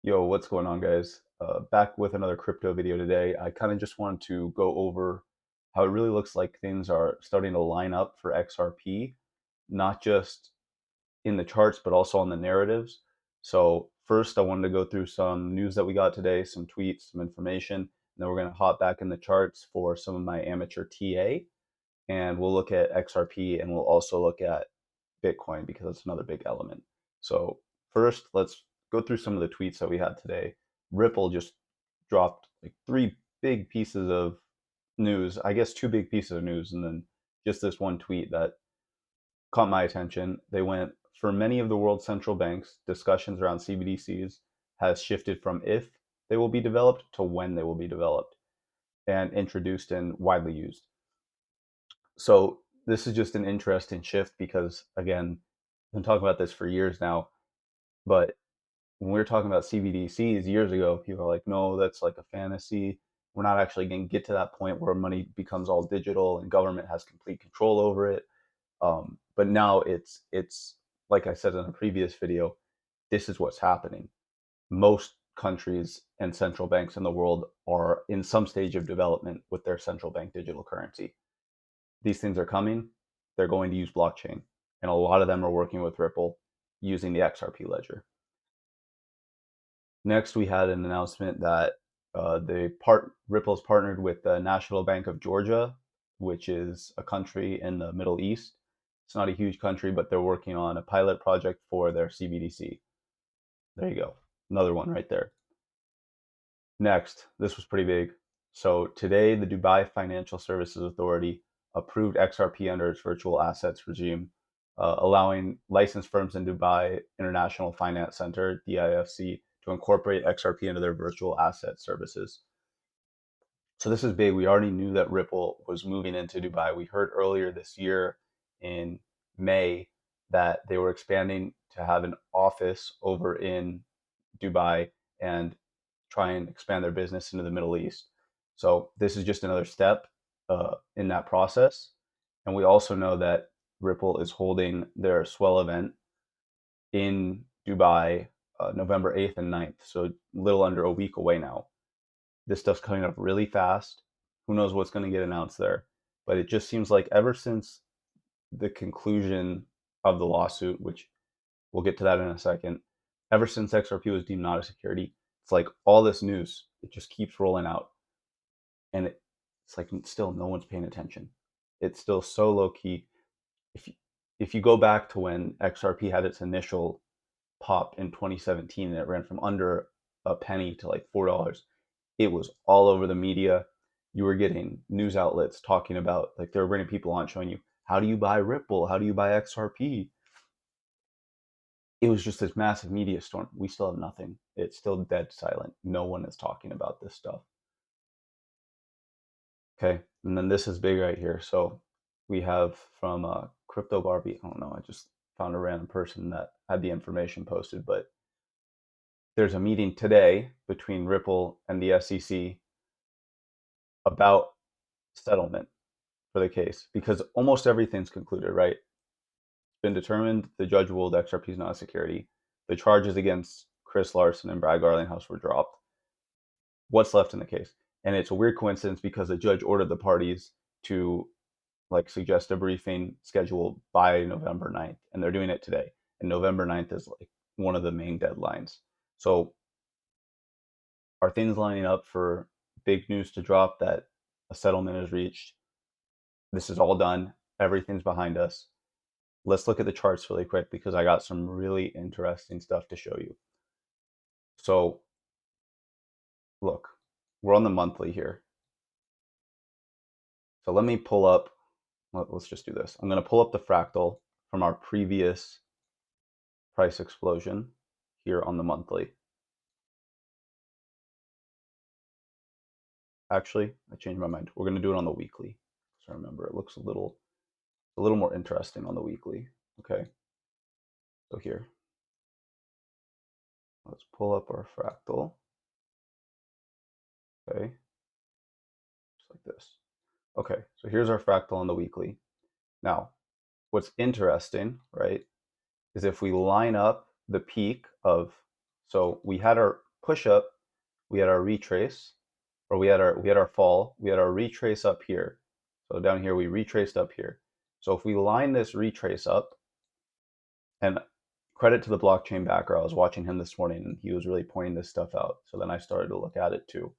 Yo, what's going on, guys? Back with another crypto video today. I kind of just wanted to go over how it really looks like things are starting to line up for XRP, not just in the charts, but also on the narratives. So first, I wanted to go through some news that we got today, some tweets, some information, and then we're going to hop back in the charts for some of my amateur TA, and we'll look at XRP, and we'll also look at Bitcoin because it's another big element. So first, let's go through some of the tweets that we had today. Ripple just dropped like three big pieces of news, I guess two big pieces of news, and then just this one tweet that caught my attention. They went, for many of the world's central banks, discussions around CBDCs has shifted from if they will be developed to when they will be developed and introduced and widely used. So this is just an interesting shift because, again, I've been talking about this for years now, but when we were talking about CBDCs years ago, people are like, no, that's like a fantasy. We're not actually going to get to that point where money becomes all digital and government has complete control over it. But now it's like I said in a previous video, this is what's happening. Most countries and central banks in the world are in some stage of development with their central bank digital currency. These things are coming. They're going to use blockchain, and a lot of them are working with Ripple using the XRP ledger. Next, we had an announcement that Ripple's partnered with the National Bank of Georgia, which is a country in the Middle East. It's not a huge country, but they're working on a pilot project for their CBDC. There you go. Another one right there. Next, this was pretty big. So today, the Dubai Financial Services Authority approved XRP under its virtual assets regime, allowing licensed firms in Dubai International Finance Center, DIFC, to incorporate XRP into their virtual asset services. So this is big. We already knew that Ripple was moving into Dubai. We heard earlier this year in May that they were expanding to have an office over in Dubai and try and expand their business into the Middle East. So this is just another step in that process. And we also know that Ripple is holding their Swell event in Dubai November 8th and 9th, so a little under a week away now. This stuff's coming up really fast. Who knows what's going to get announced there? But it just seems like ever since the conclusion of the lawsuit, which we'll get to that in a second, ever since XRP was deemed not a security, it's like all this news, it just keeps rolling out. And it's like still no one's paying attention. It's still so low key. If you go back to when XRP had its initial pop in 2017 and it ran from under a penny to like $4, it was all over the media. You were getting news outlets talking about, like, they were bringing people on showing you, how do you buy Ripple? How do you buy XRP? It was just this massive media storm. We still have nothing. It's still dead silent. No one is talking about this stuff. Okay, and then this is big right here. So we have from Crypto Barbie. I don't know. I just found a random person that had the information posted, but there's a meeting today between Ripple and the SEC about settlement for the case because almost everything's concluded, right? It's been determined. The judge ruled XRP is not a security. The charges against Chris Larson and Brad Garlinghouse were dropped. What's left in the case? And it's a weird coincidence because the judge ordered the parties to like suggest a briefing schedule by November 9th, and they're doing it today. And November 9th is like one of the main deadlines. So are things lining up for big news to drop that a settlement is reached? This is all done. Everything's behind us. Let's look at the charts really quick because I got some really interesting stuff to show you. So look, we're on the monthly here. So let me pull up, let's just do this. I'm going to pull up the fractal from our previous price explosion here on the monthly. Actually, I changed my mind. We're going to do it on the weekly. So remember, it looks a little more interesting on the weekly. Okay. So here, let's pull up our fractal. Okay. Just like this. Okay. So here's our fractal on the weekly. Now, what's interesting, right, is if we line up the peak of, so we had our push up, we had our retrace, or we had our fall, we had our retrace up here. So down here we retraced up here. So if we line this retrace up, and credit to the blockchain backer, I was watching him this morning and he was really pointing this stuff out. So then I started to look at it too.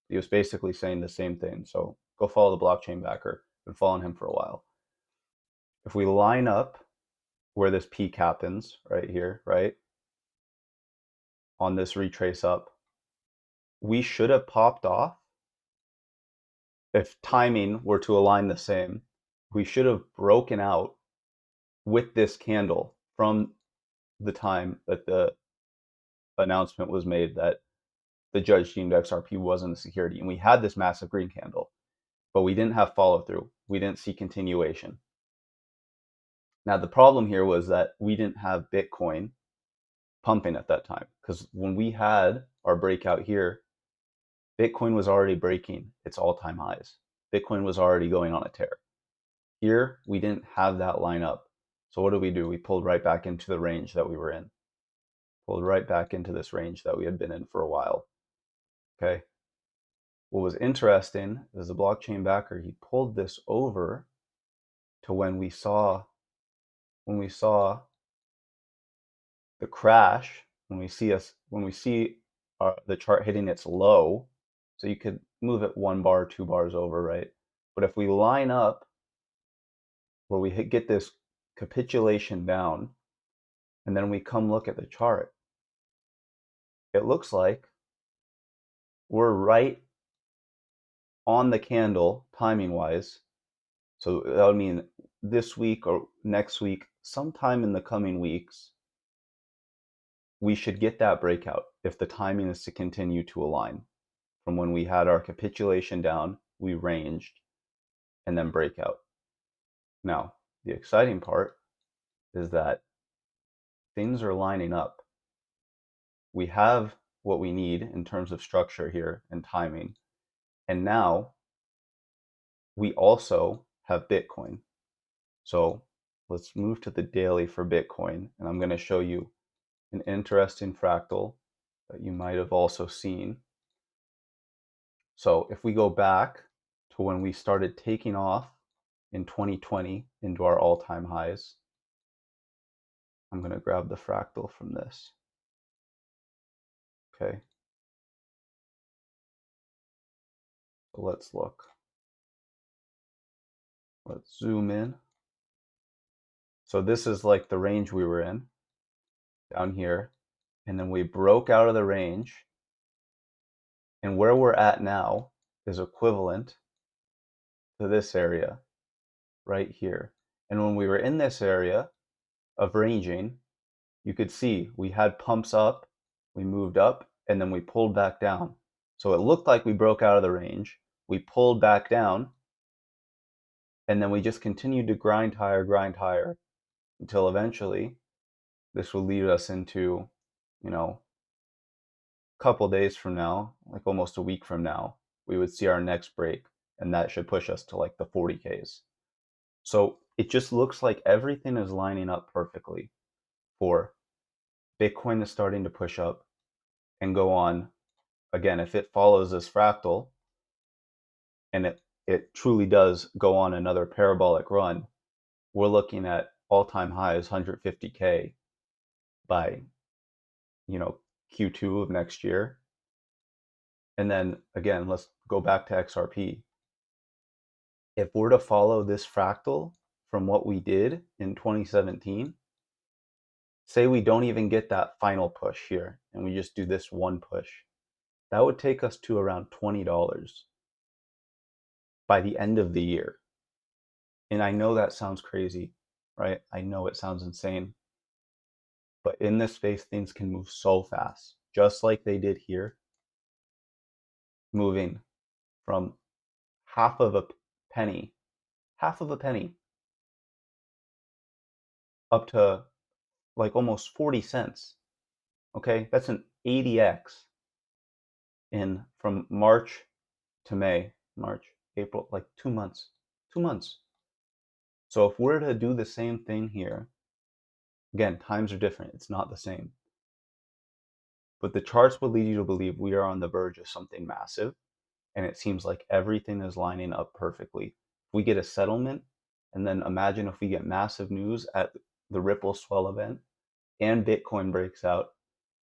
He was basically saying the same thing. So go follow the blockchain backer. Been following him for a while. If we line up where this peak happens, right here, right, on this retrace up, we should have popped off. If timing were to align the same, we should have broken out with this candle from the time that the announcement was made that the judge deemed XRP wasn't a security. And we had this massive green candle, but we didn't have follow through. We didn't see continuation. Now, the problem here was that we didn't have Bitcoin pumping at that time, because when we had our breakout here, Bitcoin was already breaking its all-time highs. Bitcoin was already going on a tear. Here, we didn't have that line up. So what did we do? We pulled right back into the range that we were in. Pulled right back into this range that we had been in for a while. Okay. What was interesting is the blockchain backer, he pulled this over to when we saw the crash, when we see the chart hitting its low. So you could move it 1 bar, 2 bars over, right? But if we line up where we get this capitulation down, and then we come look at the chart, it looks like we're right on the candle timing wise. So that would mean this week or next week, sometime in the coming weeks, we should get that breakout if the timing is to continue to align. From when we had our capitulation down, we ranged, and then breakout. Now, the exciting part is that things are lining up. We have what we need in terms of structure here and timing. And now we also have Bitcoin. So let's move to the daily for Bitcoin. And I'm going to show you an interesting fractal that you might have also seen. So if we go back to when we started taking off in 2020 into our all-time highs, I'm going to grab the fractal from this. Okay. So let's look. Let's zoom in. So this is like the range we were in down here. And then we broke out of the range. And where we're at now is equivalent to this area right here. And when we were in this area of ranging, you could see we had pumps up, we moved up, and then we pulled back down. So it looked like we broke out of the range. We pulled back down, and then we just continued to grind higher until eventually this will lead us into, a couple days from now, like almost a week from now, we would see our next break, and that should push us to like the 40Ks. So it just looks like everything is lining up perfectly for Bitcoin is starting to push up and go on. Again, if it follows this fractal and it truly does go on another parabolic run, we're looking at all-time highs 150K by Q2 of next year. And then again, let's go back to XRP. If we're to follow this fractal from what we did in 2017, say we don't even get that final push here and we just do this one push, that would take us to around $20 by the end of the year. And I know that sounds crazy, right? I know it sounds insane. But in this space, things can move so fast, just like they did here, moving from half of a penny up to like almost 40 cents. Okay, that's an 80x in from March to May, March, April, like 2 months. 2 months. So if we're to do the same thing here, again, times are different. It's not the same. but the charts would lead you to believe we are on the verge of something massive, and it seems like everything is lining up perfectly. If we get a settlement, and then imagine if we get massive news at the Ripple swell event and Bitcoin breaks out,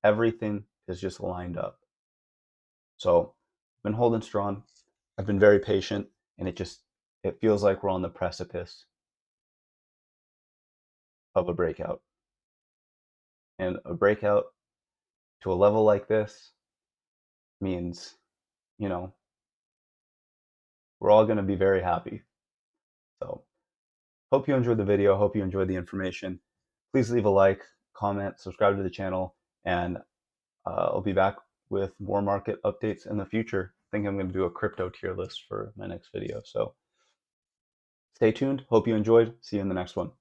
everything is just lined up. So I've been holding strong. I've been very patient, and it feels like we're on the precipice of a breakout. And a breakout to a level like this means, you know, we're all going to be very happy. So hope you enjoyed the video. Hope you enjoyed the information. Please leave a like, comment, subscribe to the channel, and I'll be back with more market updates in the future. I think I'm going to do a crypto tier list for my next video. So stay tuned. Hope you enjoyed. See you in the next one.